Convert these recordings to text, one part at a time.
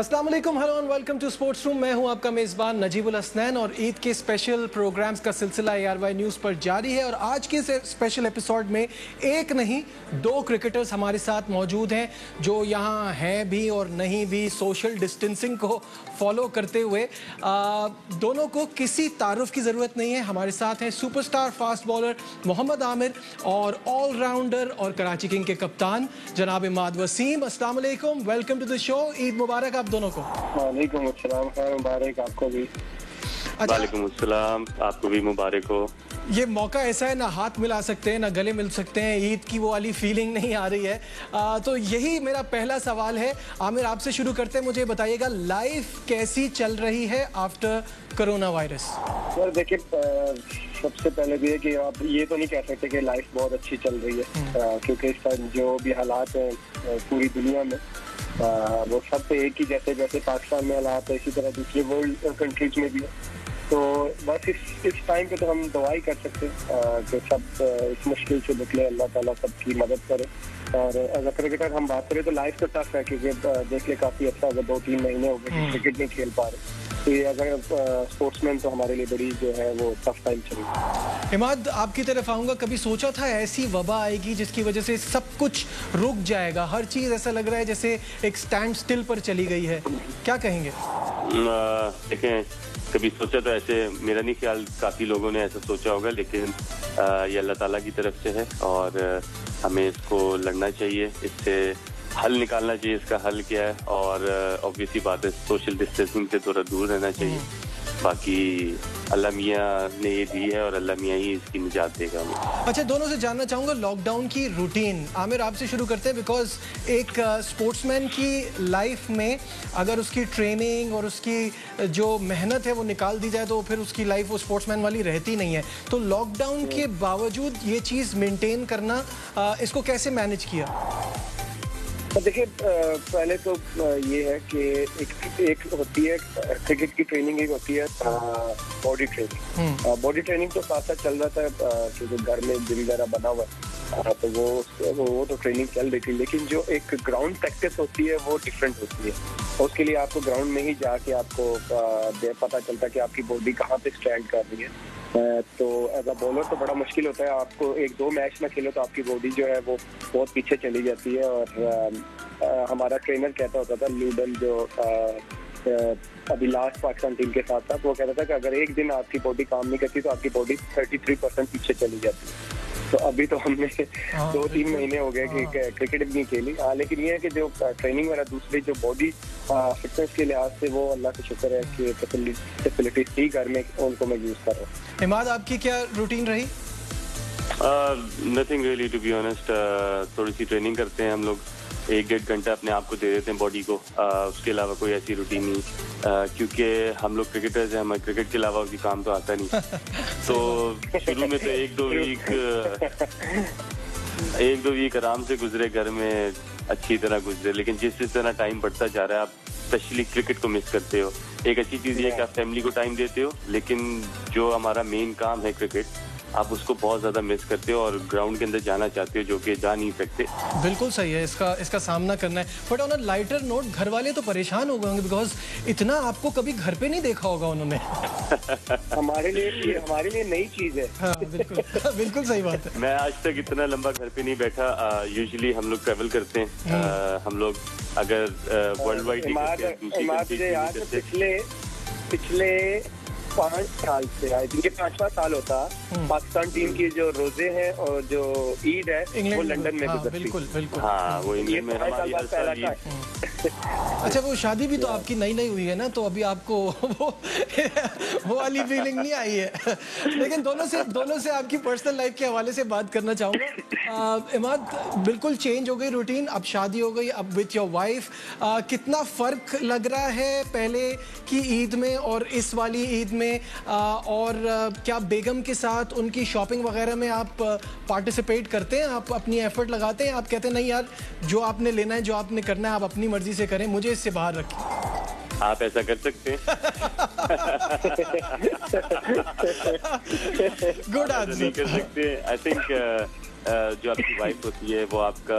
अस्सलाम वालेकुम, hello and welcome to sports room. मैं हूं आपका मेज़बान नजीबुल हसनैन और ईद के स्पेशल प्रोग्राम्स का सिलसिला ARY न्यूज़ पर जारी है। और आज के स्पेशल एपिसोड में एक नहीं दो क्रिकेटर्स हमारे साथ मौजूद हैं जो यहाँ हैं भी और नहीं भी, सोशल डिस्टेंसिंग को फॉलो करते हुए। दोनों को किसी तारुफ की ज़रूरत नहीं है। हमारे साथ हैं superstar fast bowler Mohammad Amir और ऑलराउंडर और कराची किंग के कप्तान जनाब इमाद वसीम। अस्सलाम वालेकुम, welcome to the show. Eid मुबारक आप दोनों को। वालेकुम अस्सलाम, खैर मुबारक आपको भी। वालेकुम अस्सलाम, आपको भी मुबारक हो। ये मौका ऐसा है, ना हाथ मिला सकते हैं ना गले मिल सकते हैं, ईद की वो वाली फीलिंग नहीं आ रही है। तो यही मेरा पहला सवाल है। आमिर, आपसे शुरू करते हैं, मुझे बताइएगा लाइफ कैसी चल रही है आफ्टर कोरोना वायरस। सर देखिए, सबसे पहले भी है कि आप ये तो नहीं कह सकते कि लाइफ बहुत अच्छी चल रही है, क्योंकि इस टाइम जो भी हालात हैं पूरी दुनिया में, वो सब तो एक ही जैसे पाकिस्तान में हालात है, इसी तरह दूसरी वर्ल्ड कंट्रीज में भी है। तो बस इस टाइम पे तो हम दुआ ही कर सकते हैं कि सब इस मुश्किल से निकले, अल्लाह ताला सबकी मदद करे। और अगर क्रिकेटर हम बात करें तो लाइफ तो टफ है, क्योंकि देखिए काफ़ी अच्छा, अगर 2-3 महीने हो गए क्रिकेट नहीं खेल पा रहे, तो ये अगर स्पोर्ट्समैन तो हमारे लिए बड़ी जो है वो टफ टाइम चलेगी। इमाद, आपकी तरफ आऊँगा। कभी सोचा था ऐसी वबा आएगी जिसकी वजह से सब कुछ रुक जाएगा, हर चीज़ ऐसा लग रहा है जैसे एक स्टैंड स्टिल पर चली गई है, क्या कहेंगे? देखें, कभी सोचा तो ऐसे मेरा नहीं ख्याल, काफ़ी लोगों ने ऐसा सोचा होगा, लेकिन ये अल्लाह ताला की तरफ से है और हमें इसको लड़ना चाहिए, इससे हल निकालना चाहिए। इसका हल क्या है? और ऑब्वियसली बात है, सोशल डिस्टेंसिंग से थोड़ा दूर रहना चाहिए। बाकी अल्लाह मियाँ ने ये दी है और अल्लाह मियाँ ही इसकी निजात देगा हमें। अच्छा, दोनों से जानना चाहूँगा लॉकडाउन की रूटीन। आमिर, आपसे शुरू करते हैं, बिकॉज एक स्पोर्ट्समैन की लाइफ में अगर उसकी ट्रेनिंग और उसकी जो मेहनत है वो निकाल दी जाए तो फिर उसकी लाइफ वो स्पोर्ट्समैन वाली रहती नहीं है। तो लॉकडाउन के बावजूद ये चीज़ मेंटेन करना, इसको कैसे मैनेज किया? तो देखिए, पहले तो ये है कि एक होती है क्रिकेट की ट्रेनिंग, एक होती है बॉडी ट्रेनिंग। बॉडी ट्रेनिंग तो साथ साथ चल रहा था, क्योंकि घर में जिम वगैरह बना हुआ है, तो वो तो ट्रेनिंग चल रही थी। लेकिन जो एक ग्राउंड प्रैक्टिस होती है वो डिफरेंट होती है। उसके लिए आपको ग्राउंड में ही जाके आपको पता चलता है कि आपकी बॉडी कहाँ पे स्टैंड कर रही है। तो एज अ बॉलर तो बड़ा मुश्किल होता है, आपको 1-2 मैच में खेलो तो आपकी बॉडी जो है वो बहुत पीछे चली जाती है। और हमारा ट्रेनर कहता होता था, ल्यूडन, जो अभी लास्ट पाकिस्तान टीम के साथ था, तो वो कहता था कि अगर एक दिन आपकी बॉडी काम नहीं करती तो आपकी बॉडी 33% पीछे चली जाती है। तो अभी तो हमने 2-3 महीने हो गए कि क्रिकेट भी नहीं खेली। लेकिन ये है कि जो ट्रेनिंग वाला दूसरी जो बॉडी फिटनेस के लिहाज से, वो अल्लाह का शुक्र है कि फैसिलिटीज थी घर में, उनको मैं यूज़ कर रहा हूँ। इमाद, आपकी क्या रूटीन रही? Nothing really, to be honest. थोड़ी सी ट्रेनिंग करते हैं हम लोग, 1-1.5 घंटा अपने आप को दे देते हैं बॉडी को। उसके अलावा कोई ऐसी रूटीन नहीं, क्योंकि हम लोग क्रिकेटर्स हैं, हमें क्रिकेट के अलावा कोई काम तो आता नहीं। तो शुरू में तो 1-2 वीक आराम से गुजरे, घर में अच्छी तरह गुजरे। लेकिन जिस तरह टाइम बढ़ता जा रहा है, आप स्पेशली क्रिकेट को मिस करते हो। एक अच्छी चीज़ ये है कि आप फैमिली को टाइम देते हो, लेकिन जो हमारा मेन काम है क्रिकेट, आप उसको बहुत ज़्यादा मिस करते हो और ग्राउंड के अंदर जाना चाहते हो, जो कि जा नहीं सकते। बिल्कुल सही है, इसका सामना करना है। But on a lighter note, घर वाले तो परेशान हो गए होंगे, बिकॉज इतना आपको कभी घर पे नहीं देखा होगा उन्होंने। हमारे लिए नई चीज़ है। हाँ, बिल्कुल बिल्कुल सही बात है। मैं आज तक इतना लंबा घर पे नहीं बैठा। यूजुअली हम लोग ट्रैवल करते हैं। हम लोग अगर वर्ल्ड वाइड पिछले 5 साल से, आई थिंक 5वां साल होता, पाकिस्तान टीम की जो रोजे हैं और जो ईद है वो लंदन में गुजरती। बिल्कुल बिल्कुल। हाँ, वो इंग्लैंड में हमारी हर साल ईद। अच्छा, वो शादी भी तो आपकी नई हुई है ना, तो अभी आपको वो वाली फीलिंग नहीं आई है। लेकिन दोनों से आपकी पर्सनल लाइफ के हवाले से बात करना चाहूँगा। इमाद, बिल्कुल चेंज हो गई रूटीन, अब शादी हो गई, अब विथ योर वाइफ। कितना फ़र्क लग रहा है पहले की ईद में और इस वाली ईद में? और क्या बेगम के साथ उनकी शॉपिंग वगैरह में आप पार्टिसिपेट करते हैं? आप अपनी एफर्ट लगाते हैं? आप कहते हैं नहीं यार, जो आपने लेना है, जो आपने करना है, आप अपनी मर्जी से करें, मुझे इससे बाहर रखें? आप ऐसा कर सकते हैं। Good answer. नहीं कर सकते। आई थिंक जो आपकी वाइफ होती है वो आपका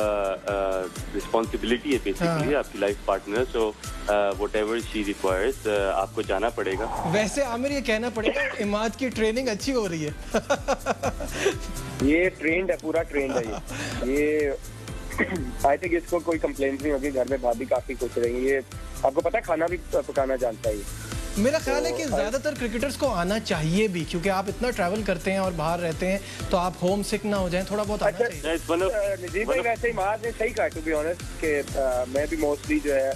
रिस्पॉन्सिबिलिटी है बेसिकली, आपकी life partner. So whatever she requires आपको जाना पड़ेगा। वैसे आमिर ये कहना पड़ेगा इमाद की ट्रेनिंग अच्छी हो रही है। ये ट्रेंड है, पूरा ट्रेंड है ये आई थिंक इसको कोई कंप्लेंट नहीं होगी, घर में भाभी काफी खुश रहेंगी। ये आपको पता है खाना भी पकाना जानता है। मेरा ख्याल है कि ज्यादातर क्रिकेटर्स को आना चाहिए भी, क्योंकि आप इतना ट्रैवल करते हैं और बाहर रहते हैं तो आप होम सिक ना हो जाएं, थोड़ा बहुत आना चाहिए। नजीब भाई वैसे ही महाज ने सही कहा टू बी ऑनेस्ट कि मैं भी मोस्टली जो है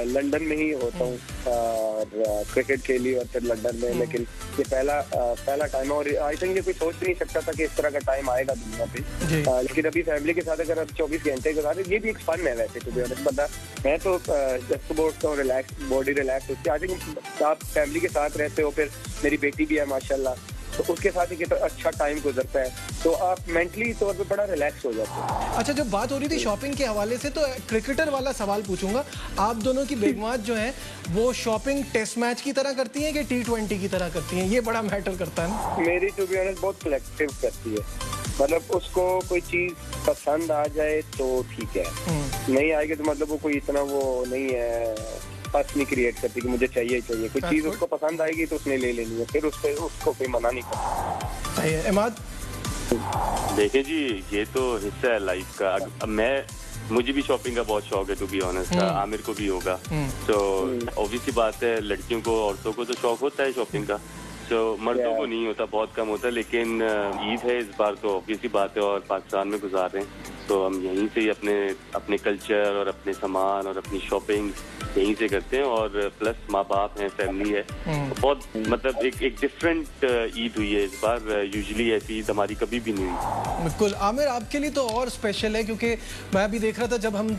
लंदन में ही होता हूँ और क्रिकेट खेली और फिर लंदन में, लेकिन ये पहला टाइम है और आई थिंक ये कोई सोच भी नहीं सकता था कि इस तरह का टाइम आएगा दुनिया पे। लेकिन अभी फैमिली के साथ अगर अब 24 घंटे के साथ, ये भी एक फन है वैसे टू बी ऑनेस्ट। बंदा मैं तो जब सुबह उठता हूँ रिलैक्स, बॉडी रिलैक्स होती है। आई थिंक आप फैमिली के साथ रहते हो, फिर मेरी बेटी भी है माशाल्लाह, तो उसके साथ ही कितना अच्छा टाइम गुजरता है, तो आप मेंटली तौर पे बड़ा रिलैक्स हो जाते हैं। अच्छा, जब बात हो रही थी शॉपिंग के हवाले से, तो क्रिकेटर वाला सवाल पूछूंगा। आप दोनों की बेगमात जो है वो शॉपिंग टेस्ट मैच की तरह करती हैं कि T20 की तरह करती हैं? ये बड़ा मैटर करता है ना। मेरी टू बी ऑनेस्ट बहुत सिलेक्टिव करती है, मतलब उसको कोई चीज पसंद आ जाए तो ठीक है, नहीं आएगी तो मतलब वो कोई इतना वो नहीं है, पास नहीं क्रिएट करती कि मुझे चाहिए कोई चीज उसको पसंद आएगी तो उसने ले लेनी है, फिर उसको कोई मना नहीं करता। सही है। इमाद, देखिए जी, ये तो हिस्सा है लाइफ का। अब मुझे भी शॉपिंग का बहुत शौक है टू बी ऑनेस्ट, आमिर को भी होगा। तो ऑब्वियसली बात है, लड़कियों को, औरतों को तो शौक होता है शॉपिंग का, तो मर्दों को नहीं होता, बहुत कम होता है। लेकिन ईद है इस बार तो ऑब्वियसली बात है और पाकिस्तान में गुजार रहे हैं, तो हम यहीं से ही अपने कल्चर और अपने सामान और अपनी शॉपिंग यहीं से करते हैं। और प्लस माँ बाप हैं, फैमिली है, बहुत मतलब एक डिफरेंट ईद हुई है इस बार। यूजुअली ऐसी ईद हमारी कभी भी नहीं हुई। बिल्कुल। आमिर, आपके लिए तो और स्पेशल है, क्योंकि मैं अभी देख रहा था जब हम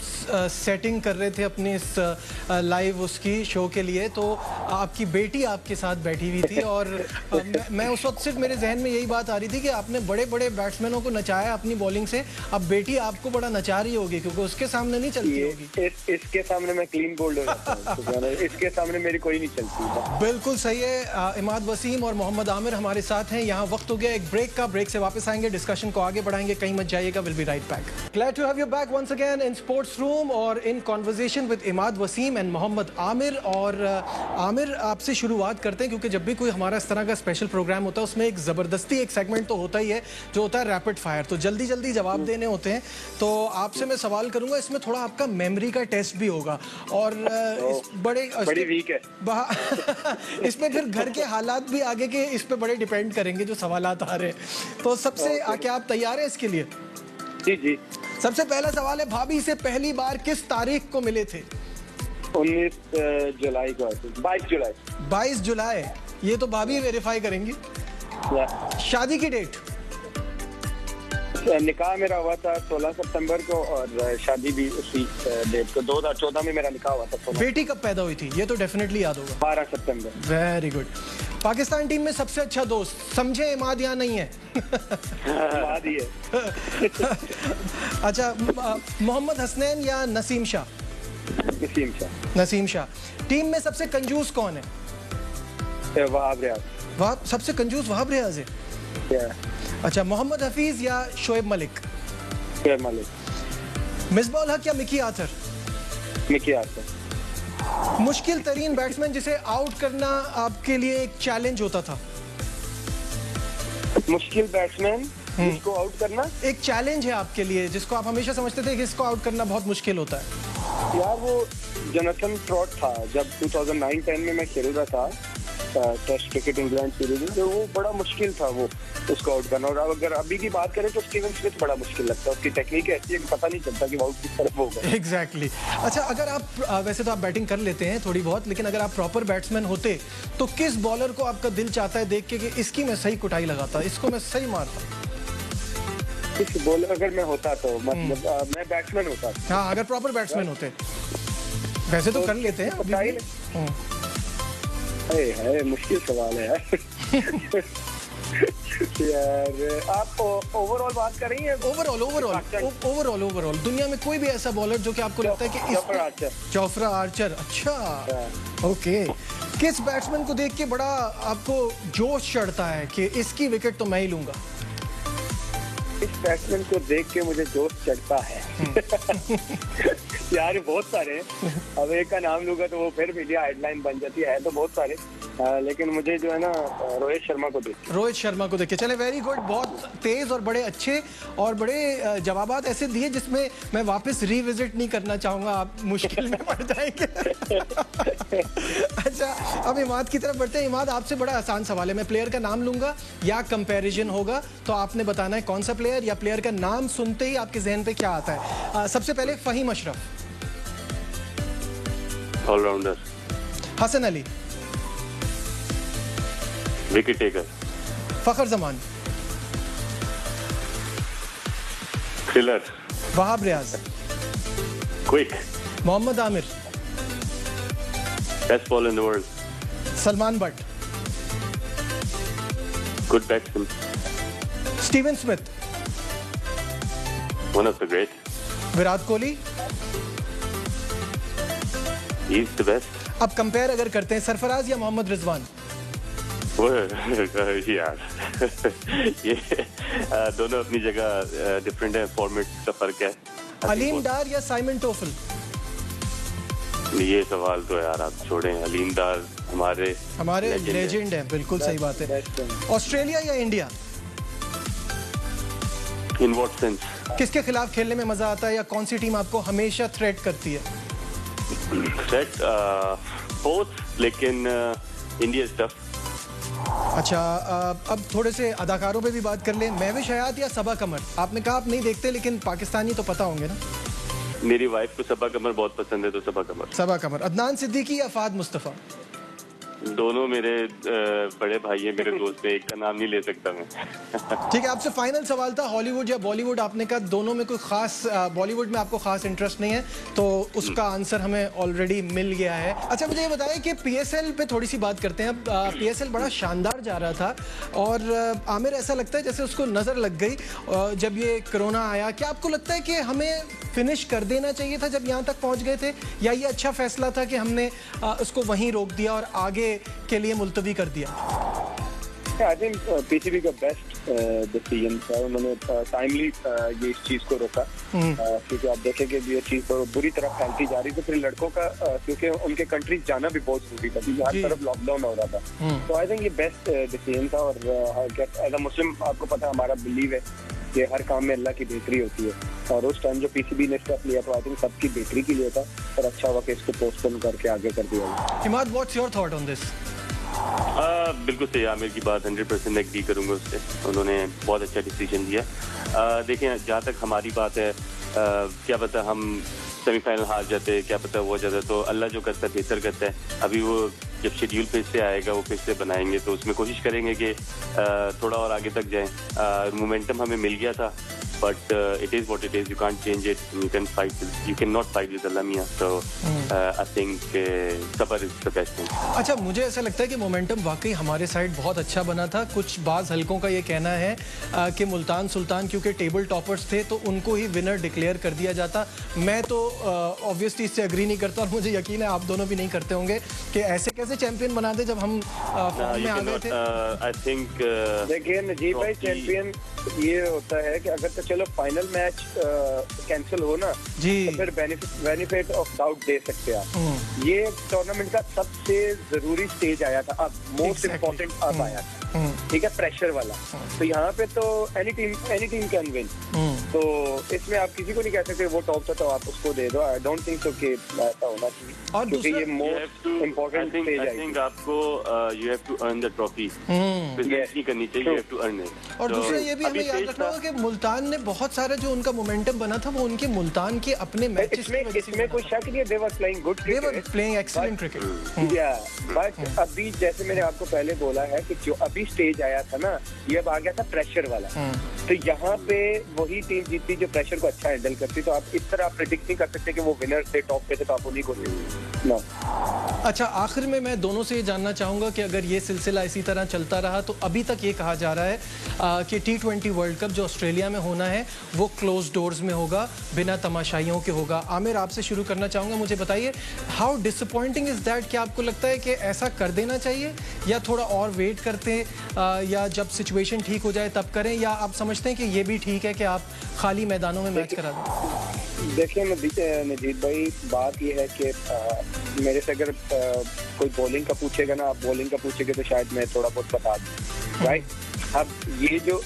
सेटिंग कर रहे थे अपनी इस लाइव उसकी शो के लिए, तो आपकी बेटी आपके साथ बैठी हुई थी और मैं उस वक्त सिर्फ मेरे जहन में यही बात आ रही थी कि आपने बड़े बड़े बैट्समैनों को नचाया अपनी बॉलिंग से, अब बेटी आपको बड़ा नचा रही होगी क्योंकि उसके सामने नहीं चलती होगी। इसके सामने मैं क्लीन बोल्ड हो जाता हूं, इसके सामने मेरी कोई नहीं चलती। बिल्कुल सही है। इमाद वसीम और मोहम्मद आमिर हमारे साथ हैं। यहाँ वक्त हो गया एक ब्रेक का, ब्रेक से वापस आएंगे, डिस्कशन को आगे बढ़ाएंगे, कहीं मत जाइएगा। Will be right back. Glad to have you back once again in sports room और in conversation with Imad Wasim and Mohammad Amir. और आमिर, आपसे शुरुआत करते हैं क्योंकि जब भी कोई हमारा इस तरह का स्पेशल प्रोग्राम होता है उसमें एक ज़बरदस्ती एक सेगमेंट तो होता ही है जो होता है रैपिड फायर, तो जल्दी जल्दी जवाब देने होते हैं। तो आपसे मैं सवाल करूंगा, इसमें थोड़ा आपका मेमोरी का टेस्ट भी होगा और बड़ी वीक है इसमें फिर घर के हालात भी आगे के इस पे बड़े डिपेंड करेंगे जो सवालात आ रहे हैं। तो सबसे क्या आप तैयार हैं इसके लिए? जी जी। सबसे पहला सवाल है, भाभी से पहली बार किस तारीख को मिले थे? 19 जुलाई को। 22 जुलाई। ये तो भाभी वेरीफाई करेंगी। शादी की डेट? निकाह मेरा हुआ था 16 सितंबर को और शादी भी उसी डेट को, 2014 में मेरा निकाह हुआ था। बेटी कब पैदा हुई थी? ये तो डेफिनेटली याद होगा। 12 सितंबर। Very good. पाकिस्तान टीम में सबसे अच्छा दोस्त समझे इमाद या नहीं है? इमाद ही है। अच्छा, मोहम्मद हसनैन या नसीम शाह? नसीम शाह। टीम में सबसे कंजूस कौन है? वहाब रियाज। सबसे कंजूस वहाब रियाज है। अच्छा, मोहम्मद हफीज या शोएब मलिक? शोएब मलिक। मिसबाह हक या मिकी आर्थर? Mickey Arthur. मुश्किल तरीन बैट्समैन जिसे आउट करना आपके लिए एक चैलेंज होता था? मुश्किल बैट्समैन जिसको आउट करना एक चैलेंज है आपके लिए, जिसको आप हमेशा समझते थे कि इसको आउट करना बहुत मुश्किल होता है? यार वो जोनाथन ट्रॉट था, जब 2009-10 में मैं खेल रहा था टेस्ट क्रिकेट इंग्लैंड सीरीज में, तो वो बड़ा मुश्किल था वो उसको आउट करना। और अगर अभी की बात करें तो स्टीवन स्मिथ बड़ा मुश्किल लगता है, उसकी टेक्निक ऐसी है कि पता नहीं चलता कि वो आउट किस तरफ होगा। एग्जैक्टली। अच्छा, अगर आप वैसे तो आप बैटिंग कर लेते हैं थोड़ी बहुत, लेकिन अगर आप प्रॉपर बैट्समैन होते तो किस बॉलर को आपका दिल चाहता है देख के कि इसकी मैं सही कुटाई लगाता, इसको मैं सही मारता? किस बॉलर अगर मैं होता तो मतलब मैं बैट्समैन होता। हाँ, अगर प्रॉपर बैट्समैन होते। वैसे तो कर लेते हैं। है मुश्किल सवाल है यार। यार आप ओवरऑल बात कर रही हैं? ओवरऑल दुनिया में कोई भी ऐसा बॉलर जो कि आपको लगता है कि जोफ्रा आर्चर। अच्छा, ओके। किस बैट्समैन को देख के बड़ा आपको जोश चढ़ता है कि इसकी विकेट तो मैं ही लूंगा? इस बैट्समैन को देख के मुझे जोश चढ़ता है। यार बहुत सारे हैं, अब एक का नाम लूंगा तो वो फिर मीडिया हेडलाइन बन जाती है तो बहुत सारे, लेकिन मुझे जो है ना रोहित शर्मा को देख, रोहित शर्मा को देखिए। चले, वेरी गुड, बहुत तेज और बड़े अच्छे और बड़े जवाबात ऐसे दिए जिसमें मैं वापस रिविजिट नहीं करना चाहूंगा, आप मुश्किल में पड़ जाएंगे। अच्छा, अब इमाद की तरफ बढ़ते हैं। इमाद, आपसे बड़ा आसान सवाल है, मैं प्लेयर का नाम लूंगा या कंपैरिजन होगा, तो आपने बताना है कौन सा प्लेयर या प्लेयर का नाम सुनते ही आपके जहन पे क्या आता है। सबसे पहले Fahim Ashraf, allrounder. Hasan Ali, wicket taker. Fakhar Zaman, thriller. Wahab Riaz, quick. Mohammad Amir, best bowler in the world. Salman Butt, good batsman. Steven Smith, one of the great. Virat Kohli, he is the best. अब कंपेयर अगर करते हैं, सरफराज या मोहम्मद रिजवान? यार ये दोनों अपनी जगह डिफरेंट है, फॉर्मेट का फर्क है। अलीम डार या साइमन टोफल? ये सवाल तो यार आप छोड़ें, अलीम डार हमारे लेजेंड है, बिल्कुल सही बात है। ऑस्ट्रेलिया या इंडिया? In what sense? किसके खिलाफ खेलने में मजा आता है या कौन सी टीम आपको हमेशा थ्रेट करती है? थ्रेट बोथ, लेकिन इंडिया इज टफ। अच्छा, अब थोड़े से अदाकारों पे भी बात कर लें। महविश हयात या सबा कमर? आपने कहा आप नहीं देखते, लेकिन पाकिस्तानी तो पता होंगे ना। मेरी वाइफ को सबा कमर बहुत पसंद है, तो सबा कमर। सबा कमर। अदनान सिद्दीकी या फहद मुस्तफ़ा? दोनों मेरे बड़े भाई हैं, मेरे दोस्त हैं, एक का नाम नहीं ले सकता मैं। ठीक है, आपसे फाइनल सवाल था, हॉलीवुड या बॉलीवुड? आपने कहा दोनों में कोई खास, बॉलीवुड में आपको खास इंटरेस्ट नहीं है, तो उसका आंसर हमें ऑलरेडी मिल गया है। अच्छा, मुझे ये बताइए कि पीएसएल पे थोड़ी सी बात करते हैं। पीएसएल बड़ा शानदार जा रहा था और आमिर, ऐसा लगता है जैसे उसको नज़र लग गई जब ये कोरोना आया। क्या आपको लगता है कि हमें फिनिश कर देना चाहिए था जब यहाँ तक पहुँच गए थे, या ये अच्छा फैसला था कि हमने उसको वहीं रोक दिया और आगे के लिए मुलतवी कर दिया? आई थिंक पीसीबी का बेस्ट डिसीजन था, उन्होंने टाइमली ये इस चीज को रोका, क्योंकि आप देखेंगे ये चीज तो बुरी तरह फैलती जा रही, तो फिर लड़कों का क्योंकि उनके कंट्रीज जाना भी बहुत जरूरी था, क्योंकि हर तरफ लॉकडाउन हो रहा था। तो आई थिंक ये बेस्ट डिसीजन था। और एज अ मुस्लिम आपको पता है हमारा बिलीव है कि हर काम में अल्लाह की बेहतरी होती है, और उस टाइम जो पीसीबी ने स्टेप लिया तो आई थिंक सबकी बेहतरी के लिए था, और अच्छा हुआ कि इसको पोस्टपोन करके आगे कर दिया। Imad, what's your thought on this? बिल्कुल सही, आमिर की बात 100% एग्री करूंगा उससे, उन्होंने बहुत अच्छा डिसीजन लिया। देखें, जहाँ तक हमारी बात है, क्या पता हम सेमीफाइनल हार जाते, क्या पता वो जाता, तो अल्लाह जो करता है बेहतर करता है। अभी वो जब शेड्यूल फिर से आएगा, वो फिर से बनाएंगे, तो उसमें कोशिश करेंगे कि थोड़ा और आगे तक जाएं। मोमेंटम हमें मिल गया था, but it is what it is. You can't change it. You cannot fight with Allah Mia. So I think sabr is the best thing. अच्छा, मुझे ऐसा लगता है कि मोमेंटम वाकई हमारे साइड बहुत अच्छा बना था। कुछ बाज़ हलकों का ये कहना है कि मुल्तान सुल्तान क्योंकि टेबल टॉपर्स थे तो उनको ही विनर डिक्लेयर कर दिया जाता। मैं तो ऑब्वियसली इससे एग्री नहीं करता, और मुझे यकीन है आप दोनों भी नहीं करते होंगे कि ऐसे कैसे चैंपियन बना दे जब हम फॉर्म में आ गए थे। I think देखिए नजीब भाई, चैंपियन ये होता है कि अगर तो चलो फाइनल मैच कैंसिल हो ना, जी, तो फिर बेनिफिट ऑफ डाउट दे सकते हैं आप। ये टूर्नामेंट का सबसे जरूरी स्टेज आया था, अब मोस्ट इम्पोर्टेंट अब आया था, ठीक है, प्रेशर वाला। तो यहाँ पे तो एनी टीम कैन विन, तो इसमें आप किसी को नहीं कह सकते वो टॉप था तो आप उसको दे दो। आई डोंट थिंक सो कि ऐसा होना चाहिए, क्योंकि ये मोस्ट इम्पोर्टेंट स्टेज है। I think आपको you have to earn the trophy, business नहीं करनी चाहिए, you have to earn it। और दूसरा ये भी हमें याद रखना होगा कि मुल्तान ने बहुत सारा जो उनका मोमेंटम बना था वो उनके मुल्तान के अपने मैचेस की वजह से। इसमें कोई शक नहीं है, they were playing good cricket, they were playing excellent cricket. Yeah but अभी जैसे मैंने आपको पहले बोला है कि जो अभी स्टेज आया था ना, ये अब आ गया था प्रेशर वाला। तो यहाँ पे वही टीम जीतती जो प्रेशर को अच्छा हैंडल करती। तो आप इस तरह प्रेडिक्ट नहीं कर सकते कि वो विनर थे, टॉप पे थे तो आप उन्हीं को ना। अच्छा, आखिर में मैं दोनों से ये जानना चाहूँगा कि अगर ये सिलसिला इसी तरह चलता रहा तो अभी तक ये कहा जा रहा है कि T20 वर्ल्ड कप जो ऑस्ट्रेलिया में होना है वो क्लोज डोर्स में होगा, बिना तमाशाइयों के होगा। आमिर, आपसे शुरू करना चाहूँगा, मुझे बताइए हाउ डिसअपॉइंटिंग इज़ दैट? क्या आपको लगता है कि ऐसा कर देना चाहिए या थोड़ा और वेट करते हैं या जब सिचुएशन ठीक हो जाए तब करें, या आप समझते हैं कि ये भी ठीक है कि आप खाली मैदानों में मैच करा दें? देखिए नजीब भाई, बात यह है कि मेरे से अगर कोई बॉलिंग का पूछेगा ना, आप बॉलिंग का पूछेंगे तो शायद मैं थोड़ा बहुत बता दूँ, राइट। अब ये जो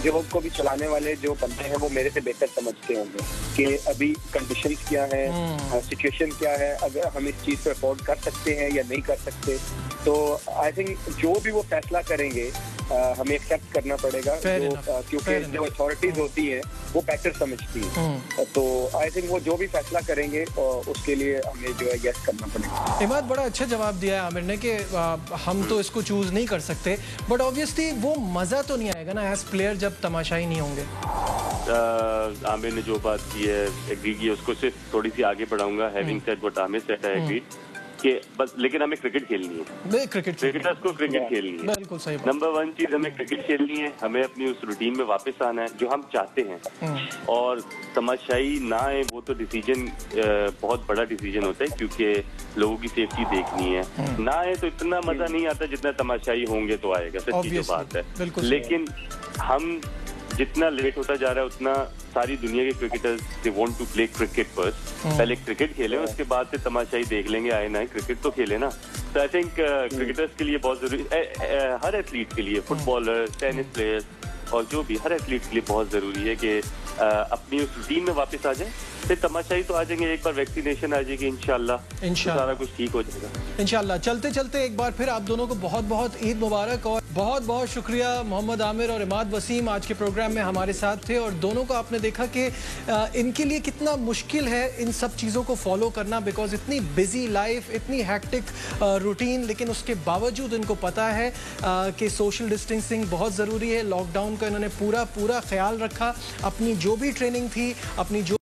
को भी चलाने वाले जो बंदे हैं वो मेरे से बेहतर समझते होंगे कि अभी कंडीशंस क्या है, सिचुएशन क्या है, अगर हम इस चीज़ को अफोर्ड कर सकते हैं या नहीं कर सकते। तो आई थिंक जो भी वो फैसला करेंगे हमें एक्सेप्ट करना पड़ेगा, क्योंकि जो अथॉरिटीज होती हैं वो बेटर समझती हैं। तो आई थिंक वो जो भी फैसला करेंगे उसके लिए हमें जो है यस करना पड़ेगा। इमाद, बड़ा अच्छा जवाब दिया है आमिर ने कि हम तो इसको चूज नहीं कर सकते, बट ऑब्वियसली वो मजा तो नहीं आएगा ना एज प्लेयर जब तमाशाई नहीं होंगे। आमिर ने जो बात की है एग्री की, उसको सिर्फ थोड़ी सी आगे बढ़ाऊंगा। Having said what Amir said, I agree कि बस, लेकिन हमें क्रिकेट खेलनी है, क्रिकेटर्स को क्रिकेट खेलनी है। बिल्कुल सही बात। नंबर 1 चीज, हमें क्रिकेट खेलनी है, हमें अपनी उस रूटीन में वापस आना है जो हम चाहते हैं। और तमाशाई ना आए वो तो डिसीजन बहुत बड़ा डिसीजन होता है, क्योंकि लोगों की सेफ्टी देखनी है। ना आए तो इतना मजा नहीं आता जितना तमाशाई होंगे तो आएगा, सच्ची जो बात है। लेकिन हम जितना लेट होता जा रहा है उतना सारी दुनिया के cricketers they want to play cricket first. पहले क्रिकेट खेलें, उसके बाद से तमाशाई देख लेंगे, आए ना क्रिकेट तो खेले ना। तो आई थिंक क्रिकेटर्स के लिए बहुत जरूरी, हर एथलीट के लिए, फुटबॉलर, टेनिस प्लेयर्स और जो भी, हर एथलीट के लिए बहुत जरूरी है कि अपनी उस रूटीन में वापस आ जाए। फिर तमाशाई तो आ जाएंगे, एक बार वैक्सीनेशन आ जाएगी इंशाल्लाह तो सारा कुछ ठीक हो जाएगा इंशाल्लाह। चलते चलते एक बार फिर आप दोनों को बहुत बहुत ईद मुबारक और बहुत बहुत शुक्रिया। मोहम्मद आमिर और इमाद वसीम आज के प्रोग्राम में हमारे साथ थे और दोनों को आपने देखा कि इनके लिए कितना मुश्किल है इन सब चीज़ों को फॉलो करना, बिकॉज इतनी बिजी लाइफ, इतनी हैक्टिक रूटीन, लेकिन उसके बावजूद इनको पता है कि सोशल डिस्टेंसिंग बहुत ज़रूरी है। लॉकडाउन का इन्होंने पूरा ख्याल रखा, अपनी जो भी ट्रेनिंग थी, अपनी जो